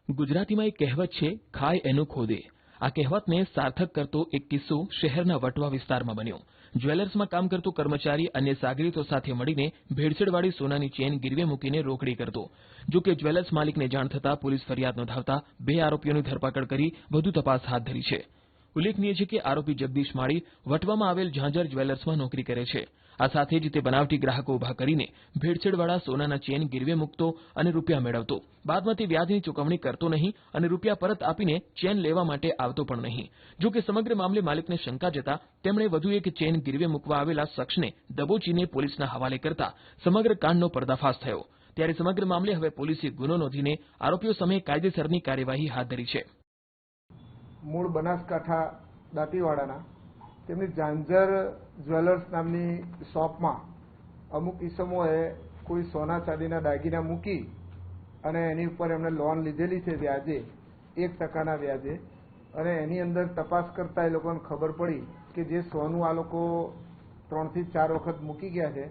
ગુજરાતીમાં એક કહેવત છે, ખાય એનું ખોદે. આ કહેવતને સાર્થક કરતો એક કિસ્સો શહેરના વટવા વિસ્તારમાં બન્યો. જ્વેલર્સમાં કામ કરતો કર્મચારી અન્ય સાગરીતો સાથે મળીને ભેળસેળવાળી સોનાની ચેન ગીરવે મૂકીને રોકડી કરતો. જો કે જ્વેલર્સ માલિકને જાણ થતાં પોલીસ ફરિયાદ નોંધાવતા 2 આરોપીઓની ધરપકડ કરી વધુ તપાસ હાથ ધરી છે. ઉલ્લેખનીય છે કે આરોપી જગદીશ માળી વટવામાં આવેલ ઝાંઝર જ્વેલર્સમાં નોકરી કરે છે. આ સાથે જ તે બનાવટી ગ્રાહકો ઉભા કરીને ભેળસેળવાળા સોનાના ચેન ગીરવે મૂકતો અને રૂપિયા મેળવતો. બાદમાં તે વ્યાજની ચૂકવણી કરતો નહીં અને રૂપિયા પરત આપીને ચેન લેવા માટે આવતો પણ નહીં. જો કે સમગ્ર મામલે માલિકને શંકા જતા તેમણે વધુ એક ચેન ગીરવે મૂકવા આવેલા શખ્સને દબોચીને પોલીસના હવાલે કરતા સમગ્ર કાંડનો પર્દાફાશ થયો. ત્યારે સમગ્ર મામલે હવે પોલીસે ગુનો નોંધીને આરોપીઓ સામે કાયદેસરની કાર્યવાહી હાથ ધરી છે. મૂળ બનાસકાંઠા દાંતીવાડાના તેમની ઝાંઝર જ્વેલર્સ નામની શોપમાં અમુક ઈસમોએ કોઈ સોના ચાંદીના દાગીના મૂકી અને એની ઉપર એમણે લોન લીધેલી છે વ્યાજે 1% વ્યાજે, અને એની અંદર તપાસ કરતા એ લોકોને ખબર પડી કે જે સોનું આ લોકો 3 થી 4 વખત મૂકી ગયા છે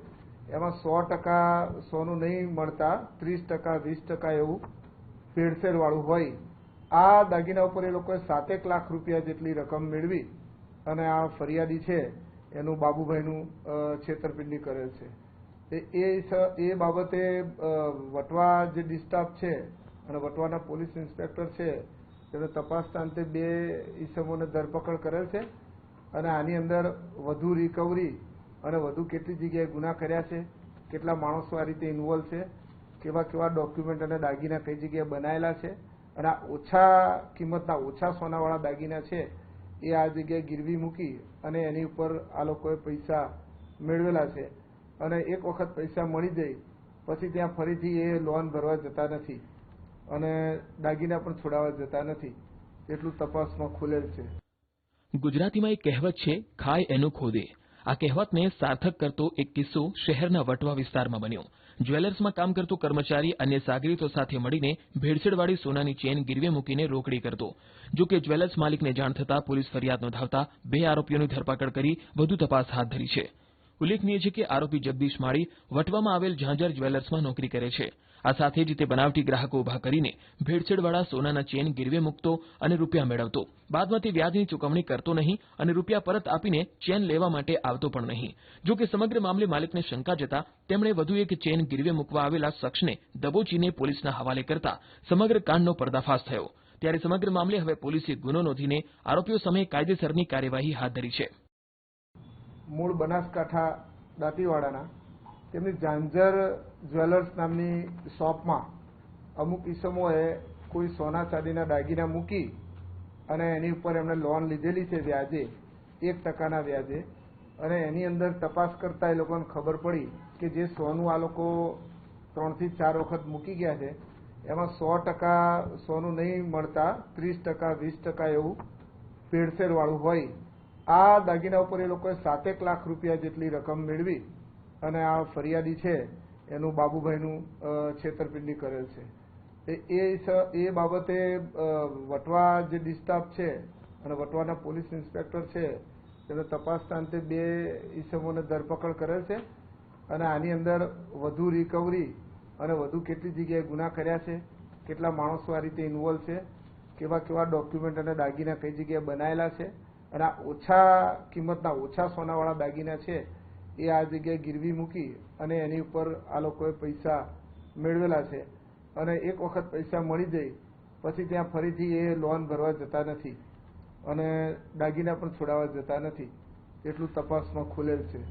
એમાં 100% સોનું નહીં મળતા 30%, 20% એવું ભેળસેળવાળું હોય. આ દાગીના ઉપર એ લોકોએ 7 લાખ રૂપિયા જેટલી રકમ મેળવી અને આ ફરિયાદી છે એનું બાબુભાઈનું છેતરપિંડી કરેલ છે. એ બાબતે વટવા જે ડિસ્ટાફ છે અને વટવાના પોલીસ ઇન્સ્પેક્ટર છે તેને તપાસતા અંતે 2 ઈસમોને ધરપકડ કરેલ છે અને આની અંદર વધુ રિકવરી અને વધુ કેટલી જગ્યાએ ગુના કર્યા છે, કેટલા માણસો આ રીતે ઇન્વોલ્વ છે, કેવા ડોક્યુમેન્ટ અને દાગીના કઈ જગ્યાએ બનાવેલા છે, અને આ ઓછા કિંમતના ઓછા સોનાવાળા દાગીના છે એ આ જગ્યાએ ગીરવી મૂકી અને એની ઉપર આ લોકોએ પૈસા મેળવેલા છે. અને એક વખત પૈસા મળી જાય પછી ત્યાં ફરીથી એ લોન ભરવા જતા નથી અને દાગીના પણ છોડાવવા જતા નથી. એટલું તપાસમાં ખુલેલ છે. ગુજરાતીમાં એક કહેવત છે, ખાય એનું ખોદે. આ કહેવતને સાર્થક કરતો એક કિસ્સો શહેરના વટવા વિસ્તારમાં બન્યો. જ્વેલર્સમાં કામ કરતો કર્મચારી અન્ય સાગરીતો સાથે મળીને ભેળસેળવાળી સોનાની ચેન ગીરવે મૂકીને રોકડી કરતો. જો કે જ્વેલર્સ માલિકને જાણ થતાં પોલીસ ફરિયાદ નોંધાવતા 2 આરોપીઓની ધરપકડ કરી વધુ તપાસ હાથ ધરી છે. ઉલ્લેખનીય છે કે આરોપી જગદીશ માળી વટવામાં આવેલ ઝાંઝર જ્વેલર્સમાં નોકરી કરે છે. આ સાથે જ તે બનાવટી ગ્રાહકો ઉભા કરીને ભેળસેળવાળા સોનાના ચેન ગીરવે મૂકતો અને રૂપિયા મેળવતો. બાદમાં તે વ્યાજની ચૂકવણી કરતો નહીં અને રૂપિયા પરત આપીને ચેન લેવા માટે આવતો પણ નહીં. જો કે સમગ્ર મામલે માલિકને શંકા જતા તેમણે વધુ એક ચેન ગીરવે મૂકવા આવેલા શખ્સને દબોચીને પોલીસના હવાલે કરતા સમગ્ર કાંડનો પર્દાફાશ થયો. ત્યારે સમગ્ર મામલે હવે પોલીસે ગુનો નોંધીને આરોપીઓ સામે કાયદેસરની કાર્યવાહી હાથ ધરી છે. મૂળ બનાસકાંઠા દાંતીવાડાના તેમની ઝાંઝર જ્વેલર્સ નામની શોપમાં અમુક ઈસમોએ કોઈ સોના ચાંદીના દાગીના મૂકી અને એની ઉપર એમણે લોન લીધેલી છે વ્યાજે 1% વ્યાજે, અને એની અંદર તપાસ કરતા એ લોકોને ખબર પડી કે જે સોનું આ લોકો 3 થી 4 વખત મૂકી ગયા છે એમાં 100% સોનું નહીં મળતા 30%, 20% એવું ભેળસેળવાળું હોય. આ દાગીના ઉપર એ લોકોએ 7 લાખ રૂપિયા જેટલી રકમ મેળવી અને આ ફરિયાદી છે એનું બાબુભાઈનું છેતરપિંડી કરેલ છે. એ બાબતે વટવા જે ડિસ્ટાફ છે અને વટવાના પોલીસ ઇન્સ્પેક્ટર છે તેને તપાસતા અંતે 2 ઈસમોને ધરપકડ કરેલ છે અને આની અંદર વધુ રિકવરી અને વધુ કેટલી જગ્યાએ ગુના કર્યા છે, કેટલા માણસો આ રીતે ઇન્વોલ્વ છે, કેવા ડોક્યુમેન્ટ અને દાગીના કઈ જગ્યાએ બનાવેલા છે, અને આ ઓછા કિંમતના ઓછા સોનાવાળા દાગીના છે એ આ જગ્યાએ ગીરવી મૂકી અને એની ઉપર આ લોકોએ પૈસા મેળવેલા છે. અને એક વખત પૈસા મળી જાય પછી ત્યાં ફરીથી એ લોન ભરવા જતા નથી અને દાગીના પણ છોડાવવા જતા નથી. એટલું તપાસમાં ખુલેલ છે.